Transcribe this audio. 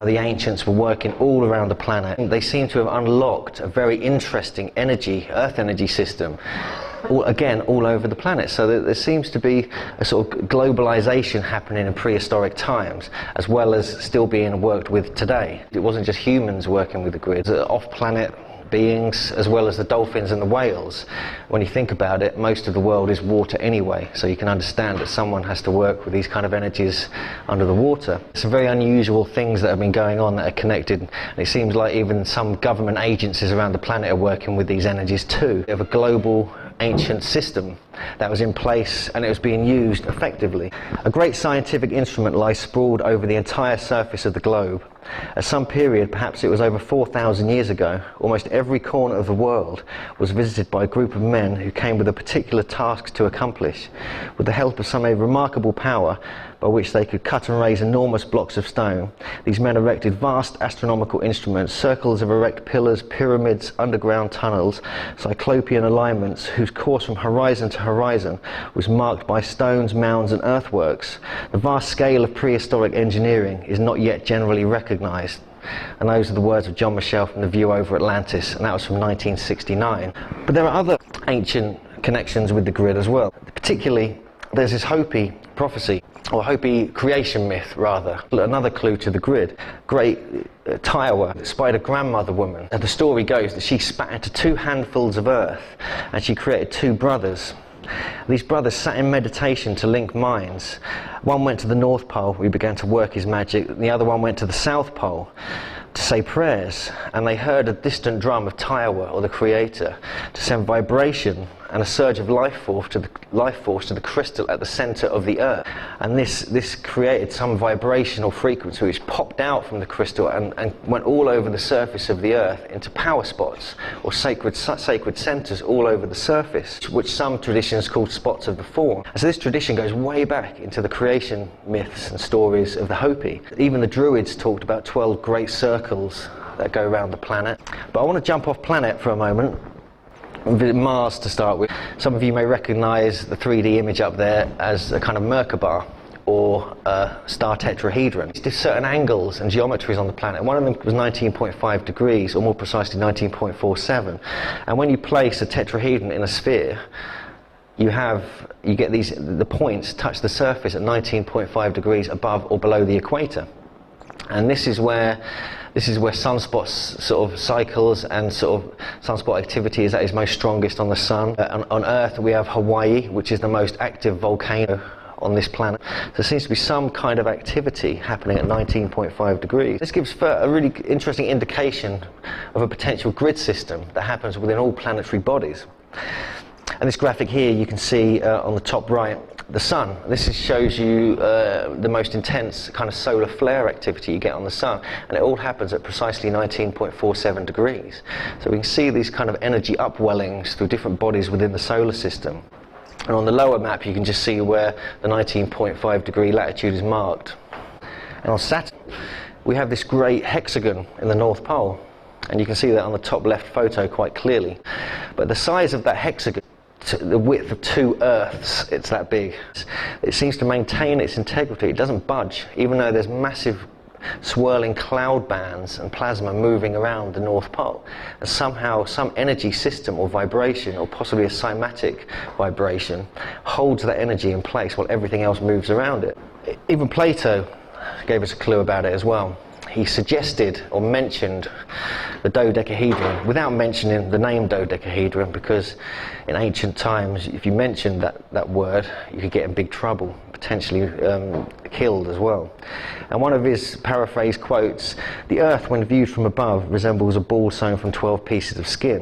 The ancients were working all around the planet. They seem to have unlocked a very interesting earth energy system, all over the planet. So there seems to be a sort of globalization happening in prehistoric times, as well as still being worked with today. It wasn't just humans working with the grid. Off-planet beings, as well as the dolphins and the whales. When you think about it, most of the world is water anyway, so you can understand that someone has to work with these kind of energies under the water. Some very unusual things that have been going on that are connected, and it seems like even some government agencies around the planet are working with these energies too. We have a global ancient system that was in place and it was being used effectively. A great scientific instrument lies sprawled over the entire surface of the globe. At some period, perhaps it was over 4,000 years ago, almost every corner of the world was visited by a group of men who came with a particular task to accomplish. With the help of some remarkable power by which they could cut and raise enormous blocks of stone, these men erected vast astronomical instruments, circles of erect pillars, pyramids, underground tunnels, cyclopean alignments whose course from horizon to horizon was marked by stones, mounds and earthworks. The vast scale of prehistoric engineering is not yet generally recognized. And those are the words of John Michell from The View over Atlantis, and that was from 1969. But there are other ancient connections with the grid as well. Particularly, there's this Hopi prophecy, or Hopi creation myth rather. Another clue to the grid. Great Taiwa spied a grandmother woman. And the story goes that she spat into 2 handfuls of earth and she created 2 brothers. These brothers sat in meditation to link minds. One went to the North Pole, we began to work his magic. The other one went to the South Pole to say prayers, and they heard a distant drum of Taiwa, or the creator, to send vibration and a surge of life force to the crystal at the center of the earth. And this created some vibrational frequency which popped out from the crystal and went all over the surface of the earth into power spots, or sacred centers all over the surface, which some traditions call spots of the Faun. And so this tradition goes way back into the creation myths and stories of the Hopi. Even the Druids talked about 12 great circles that go around the planet. But I want to jump off planet for a moment and visit Mars to start with. Some of you may recognize the 3D image up there as a kind of Merkaba, or a star tetrahedron. There's certain angles and geometries on the planet. One of them was 19.5 degrees, or more precisely 19.47. And when you place a tetrahedron in a sphere, you get the points touch the surface at 19.5 degrees above or below the equator. And this is where sunspots sort of cycles and sort of sunspot activity is at its most strongest on the sun. On Earth we have Hawaii, which is the most active volcano on this planet. So there seems to be some kind of activity happening at 19.5 degrees. This gives a really interesting indication of a potential grid system that happens within all planetary bodies. And this graphic here, you can see on the top right, the sun. This shows you the most intense kind of solar flare activity you get on the sun, and it all happens at precisely 19.47 degrees. So we can see these kind of energy upwellings through different bodies within the solar system. And on the lower map you can just see where the 19.5 degree latitude is marked. And on Saturn we have this great hexagon in the North Pole, and you can see that on the top left photo quite clearly. But the size of that hexagon, the width of 2 Earths, it's that big. It seems to maintain its integrity. It doesn't budge, even though there's massive swirling cloud bands and plasma moving around the North Pole. And somehow some energy system or vibration, or possibly a cymatic vibration, holds that energy in place while everything else moves around it. Even Plato gave us a clue about it as well. He suggested or mentioned the dodecahedron without mentioning the name dodecahedron, because in ancient times if you mentioned that word you could get in big trouble, potentially killed as well. And one of his paraphrased quotes, "The earth when viewed from above resembles a ball sewn from 12 pieces of skin."